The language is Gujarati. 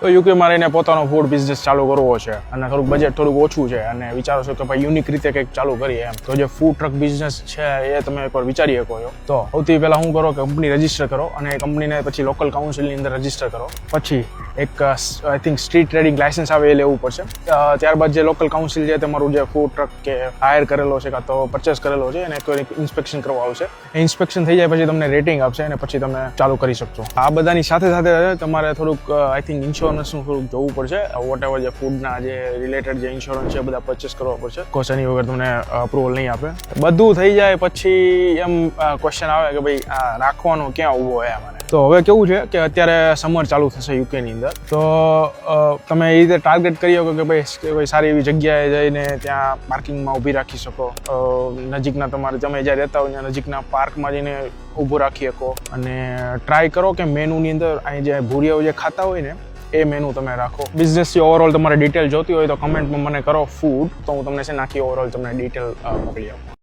તો યુકેમાં રહીને પોતાનો ફૂડ બિઝનેસ ચાલુ કરવો છે અને થોડુંક બજેટ થોડુંક ઓછું છે અને વિચારો છો કે ભાઈ યુનિક રીતે કંઈક ચાલુ કરીએ એમ, તો જે ફૂડ ટ્રક બિઝનેસ છે એ તમે એકવાર વિચારી શકો છો. તો સૌથી પહેલાં શું કરો કે કંપની રજીસ્ટર કરો અને એ કંપનીને પછી લોકલ કાઉન્સિલની અંદર રજીસ્ટર કરો. પછી એક I think street trading licence આવે એ લેવું પડશે. ત્યારબાદ જે લોકલ કાઉન્સિલ છે તમારું જે ફૂડ ટ્રક કે હાયર કરેલો છે કાં તો પરચેસ કરેલો છે એને કોઈ ઇન્સ્પેક્શન કરવા આવશે. એ ઇન્સ્પેક્શન થઈ જાય પછી તમને રેટિંગ આપશે અને પછી તમે ચાલુ કરી શકશો. આ બધાની સાથે સાથે તમારે થોડુંક આઈ થિંક ઇન્સ્યોરન્સનું થોડુંક જોવું પડશે. વોટ એવર જે ફૂડના જે રિલેટેડ જે ઇન્સ્યોરન્સ છે બધા પરચેસ કરવા પડશે. કોર્સ એની વગર તમને અપ્રુવલ નહીં આપે. બધું થઈ જાય પછી એમ ક્વેશ્ચન આવે કે ભાઈ આ રાખવાનો ક્યાં ઊભો હોય મને. તો હવે કેવું છે કે અત્યારે સમર ચાલુ થશે યુકેની અંદર, તો તમે એ રીતે ટાર્ગેટ કરી શકો કે ભાઈ કોઈ સારી એવી જગ્યાએ જઈને ત્યાં પાર્કિંગમાં ઊભી રાખી શકો. નજીકના તમારે તમે જ્યાં રહેતા હોય ત્યાં નજીકના પાર્કમાં જઈને ઊભું રાખી શકો અને ટ્રાય કરો કે મેનુની અંદર અહીં જે ભૂરિયાઓ જે ખાતા હોય ને એ મેનુ તમે રાખો. બિઝનેસની ઓવરઓલ તમારે ડિટેલ જોતી હોય તો કમેન્ટમાં મને કરો ફૂડ, તો હું તમને છે નાખી ઓવરઓલ તમને ડિટેલ મોકલી આપું.